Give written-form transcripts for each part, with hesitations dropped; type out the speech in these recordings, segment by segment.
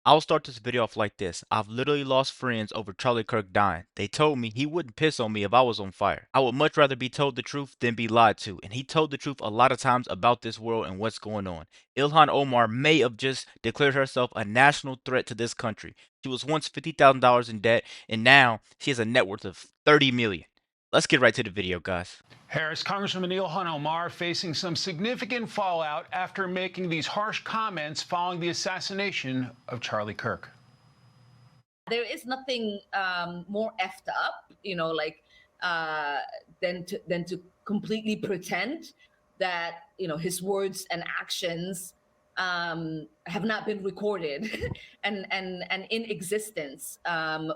I'll start this video off like this. I've literally lost friends over Charlie Kirk dying. They told me he wouldn't piss on me if I was on fire. I would much rather be told the truth than be lied to, and he told the truth a lot of times about this world and what's going on. Illhan Omar may have just declared herself a national threat to this country. She was once $50,000 in debt, and now she has a net worth of $30 million. Let's get right to the video, guys. Harris, Congresswoman Illhan Omar facing some significant fallout after making these harsh comments following the assassination of Charlie Kirk. There is nothing more effed up, than to completely pretend that his words and actions have not been recorded and in existence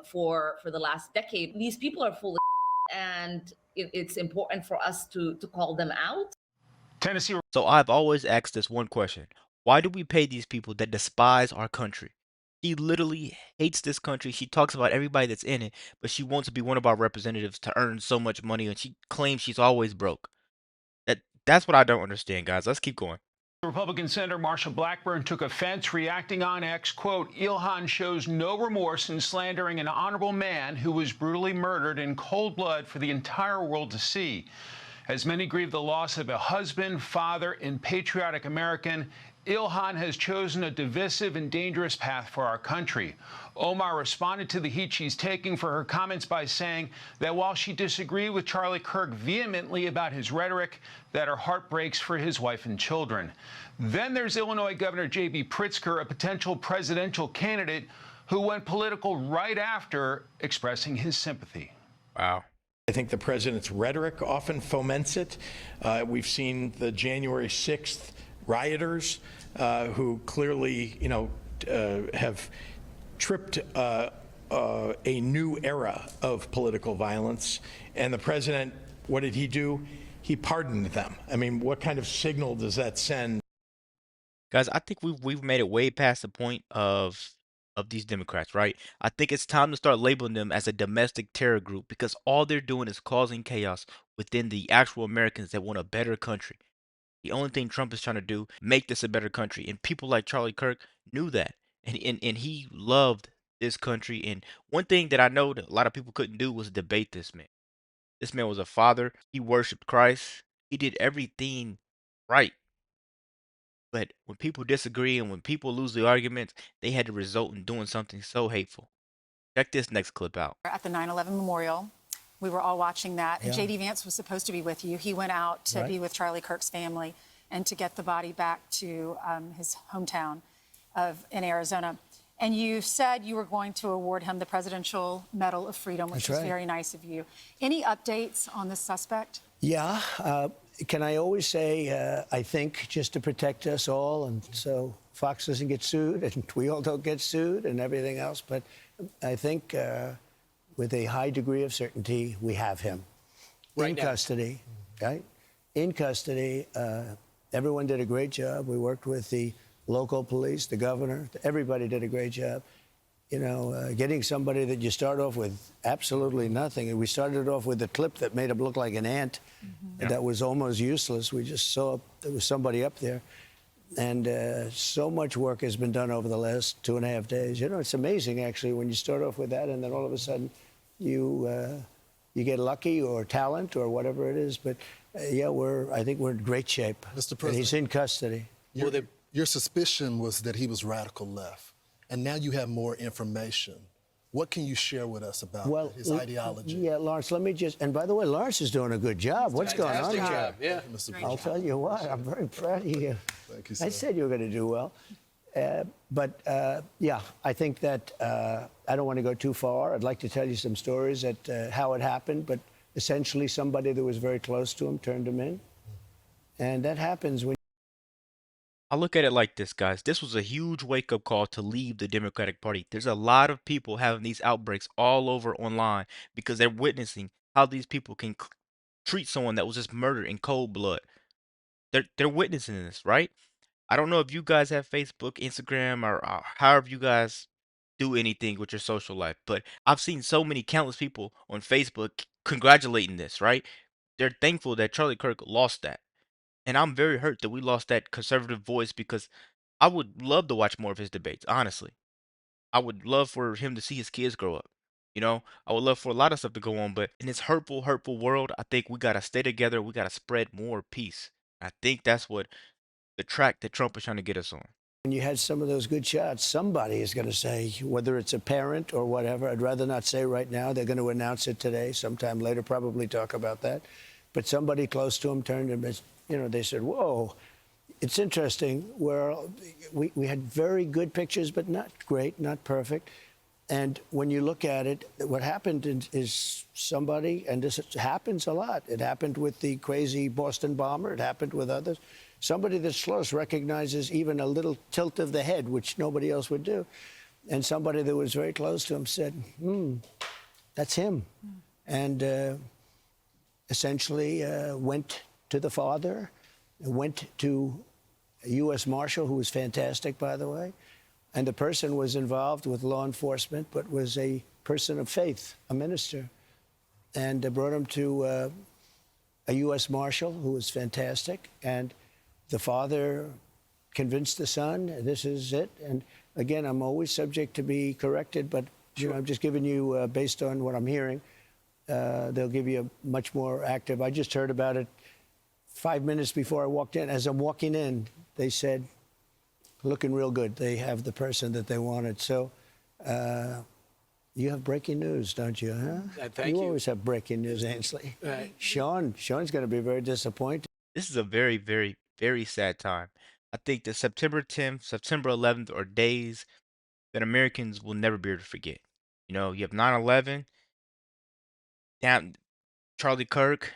for the last decade. These people are full of and it's important for us to call them out. Tennessee. So I've always asked this one question. Why do we pay these people that despise our country? She literally hates this country. She talks about everybody that's in it, but she wants to be one of our representatives to earn so much money, and she claims she's always broke. That's what I don't understand, guys. Let's keep going. Republican Senator Marsha Blackburn took offense, reacting on X, quote, Illhan shows no remorse in slandering an honorable man who was brutally murdered in cold blood for the entire world to see. As many grieve the loss of a husband, father, and patriotic American, Illhan has chosen a divisive and dangerous path for our country. Omar responded to the heat she's taking for her comments by saying that while she disagreed with Charlie Kirk vehemently about his rhetoric, that her heart breaks for his wife and children. Then there's Illinois Governor J.B. Pritzker, a potential presidential candidate who went political right after expressing his sympathy. Wow. I think the president's rhetoric often foments it. We've seen the January 6th rioters who clearly, have tripped a new era of political violence. And the president, what did he do? He pardoned them. I mean, what kind of signal does that send? Guys, I think we've made it way past the point of these Democrats, right? I think it's time to start labeling them as a domestic terror group because all they're doing is causing chaos within the actual Americans that want a better country. The only thing Trump is trying to do, make this a better country. And people like Charlie Kirk knew that. And he loved this country. And one thing that I know that a lot of people couldn't do was debate this man. This man was a father. He worshiped Christ. He did everything right. But when people disagree and when people lose the arguments, they had to result in doing something so hateful. Check this next clip out. At the 9/11 memorial, we were all watching that. And J.D. Vance was supposed to be with you. He went out to be with Charlie Kirk's family and to get the body back to his hometown in Arizona. And you said you were going to award him the Presidential Medal of Freedom, which is very nice of you. Any updates on this suspect? Yeah. Can I always say, I think, just to protect us all, and so Fox doesn't get sued, and we all don't get sued, and everything else. But I think with a high degree of certainty, we have him in custody, right? In custody. Everyone did a great job. We worked with the local police, the governor. Everybody did a great job. Getting somebody that you start off with absolutely nothing. And we started off with a clip that made him look like an ant. That was almost useless. We just saw there was somebody up there. And so much work has been done over the last 2.5 days. It's amazing, actually, when you start off with that and then all of a sudden you get lucky or talent or whatever it is. But, I think we're in great shape. Mr. President, and he's in custody. Your suspicion was that he was radical left, and now you have more information. What can you share with us about his ideology? Yeah, Lawrence, let me just, and by the way, Lawrence is doing a good job. What's going on here? Yeah, Mr. President. I'll tell you what, I'm very proud of you. Thank you, sir. I said you were going to do well. I think that I don't want to go too far. I'd like to tell you some stories at how it happened, but essentially somebody that was very close to him turned him in. And that happens when I look at it like this, guys. This was a huge wake-up call to leave the Democratic Party. There's a lot of people having these outbreaks all over online because they're witnessing how these people can treat someone that was just murdered in cold blood. They're witnessing this, right? I don't know if you guys have Facebook, Instagram, or however you guys do anything with your social life, but I've seen so many countless people on Facebook congratulating this, right? They're thankful that Charlie Kirk lost that. And I'm very hurt that we lost that conservative voice because I would love to watch more of his debates, honestly. I would love for him to see his kids grow up. You know, I would love for a lot of stuff to go on, but in this hurtful, hurtful world, I think we gotta stay together. We gotta spread more peace. I think that's what the track that Trump is trying to get us on. When you had some of those good shots, somebody is going to say, whether it's a parent or whatever, I'd rather not say right now. They're going to announce it today, sometime later, probably talk about that. But somebody close to him turned and, they said, whoa, it's interesting. We had very good pictures, but not great, not perfect. And when you look at it, what happened is somebody, and this happens a lot. It happened with the crazy Boston bomber. It happened with others. Somebody that's close recognizes even a little tilt of the head, which nobody else would do. And somebody that was very close to him said, that's him. And essentially went to the father, went to a U.S. Marshal, who was fantastic, by the way. And the person was involved with law enforcement, but was a person of faith, a minister. And brought him to a U.S. Marshal, who was fantastic. And the father convinced the son, this is it. And again, I'm always subject to be corrected, but I'm just giving you, based on what I'm hearing, they'll give you a much more active. I just heard about it 5 minutes before I walked in. As I'm walking in, they said, looking real good. They have the person that they wanted. So you have breaking news, don't you, huh? Thank you. You always have breaking news, Ainsley. Sean's going to be very disappointed. This is a very, very, very sad time. I think that September 10th, September 11th are days that Americans will never be able to forget. You know, you have 9/11, down Charlie Kirk.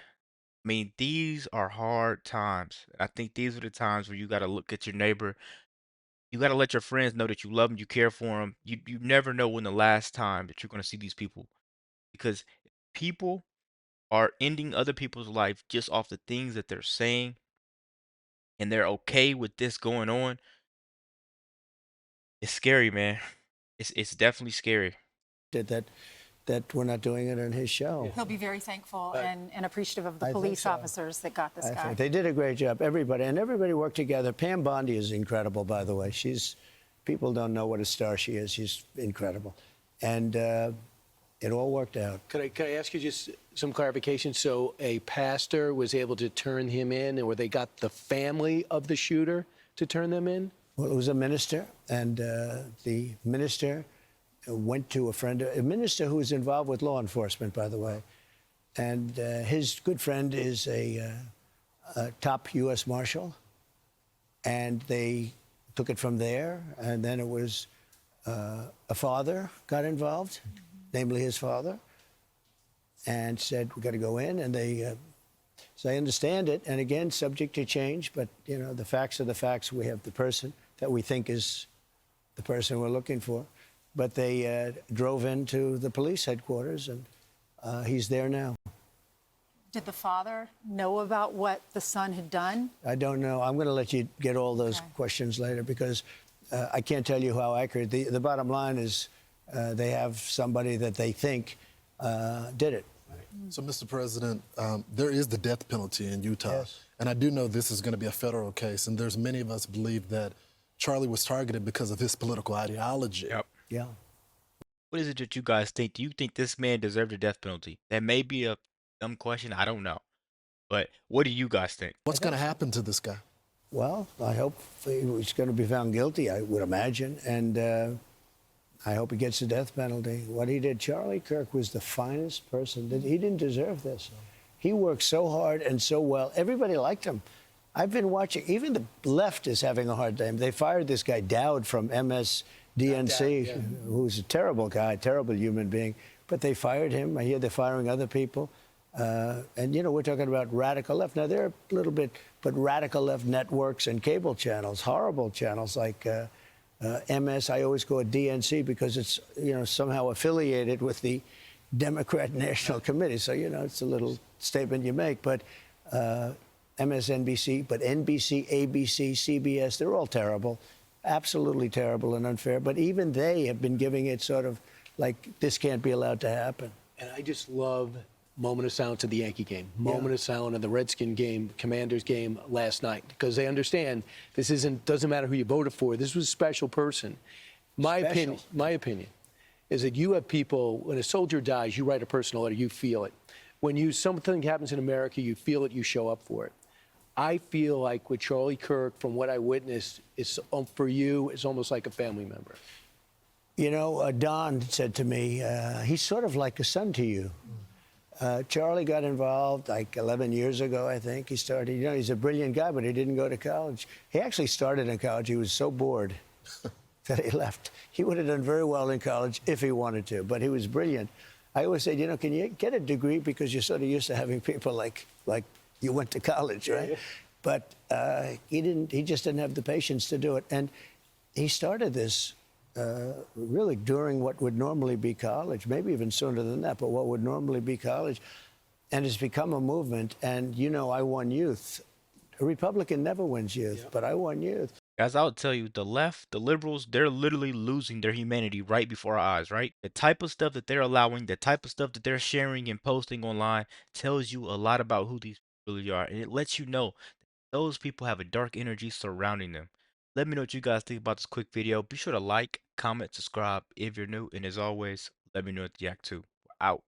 I mean, these are hard times. I think these are the times where you got to look at your neighbor. You got to let your friends know that you love them, you care for them. You never know when the last time that you're going to see these people, because people are ending other people's life just off the things that they're saying, and they're okay with this going on. It's scary, man. It's definitely scary. That we're not doing it on his show. He'll be very thankful and appreciative of the police officers that got this guy. They did a great job, everybody worked together. Pam Bondi is incredible, by the way. People don't know what a star she is. She's incredible. And it all worked out. Could I ask you just some clarification? So a pastor was able to turn him in, or they got the family of the shooter to turn them in? Well, it was a minister, and the minister went to a minister who was involved with law enforcement, by the way. And his good friend is a top U.S. Marshal. And they took it from there. And then it was a father got involved, namely his father, and said, we got to go in. And they, so I understand it. And again, subject to change. But, the facts are the facts. We have the person that we think is the person we're looking for. But they drove into the police headquarters, and he's there now. Did the father know about what the son had done? I don't know. I'm going to let you get all those questions later, because I can't tell you how accurate. The bottom line is they have somebody that they think did it. So, Mr. President, there is the death penalty in Utah. Yes. And I do know this is going to be a federal case, and there's many of us believe that Charlie was targeted because of his political ideology. Yep. Yeah. What is it that you guys think? Do you think this man deserved a death penalty? That may be a dumb question. I don't know. But what do you guys think? What's going to happen to this guy? Well, I hope he's going to be found guilty, I would imagine. And I hope he gets the death penalty. What he did, Charlie Kirk was the finest person. He didn't deserve this. He worked so hard and so well. Everybody liked him. I've been watching. Even the left is having a hard time. They fired this guy, Dowd, from MSDNC, who's a terrible guy, terrible human being. But they fired him. I hear they're firing other people. And, we're talking about radical left. Now, they're a little bit, but radical left networks and cable channels, horrible channels like MS. I always go at DNC because it's, somehow affiliated with the Democrat National Committee. So, it's a little statement you make. But MSNBC, but NBC, ABC, CBS, they're all terrible, absolutely terrible and unfair. But even they have been giving it sort of like this can't be allowed to happen. And I just love moment of silence of the Yankee game, moment of silence of the Redskin game, Commanders game last night, because they understand this doesn't matter who you voted for. This was a special person. special. My opinion is that you have people, when a soldier dies, you write a personal letter, you feel it. When something happens in America, you feel it, you show up for it. I feel like with Charlie Kirk, from what I witnessed, it's, for you, it's almost like a family member. You know, Don said to me, he's sort of like a son to you. Charlie got involved like 11 years ago, I think. He started, you know, he's a brilliant guy, but he didn't go to college. He actually started in college. He was so bored that he left. He would have done very well in college if he wanted to, but he was brilliant. I always said, you know, can you get a degree because you're sort of used to having people like you went to college, right? Yeah. But he just didn't have the patience to do it. And he started this really during what would normally be college, maybe even sooner than that, but what would normally be college. And it's become a movement. And, you know, I won youth. A Republican never wins youth, but I won youth. Guys, I'll tell you, the left, the liberals, they're literally losing their humanity right before our eyes, right? The type of stuff that they're allowing, the type of stuff that they're sharing and posting online tells you a lot about who these people really are. And it lets you know that those people have a dark energy surrounding them. Let me know what you guys think about this quick video. Be sure to like, comment, subscribe if you're new. And as always, let me know at the act 2. Out.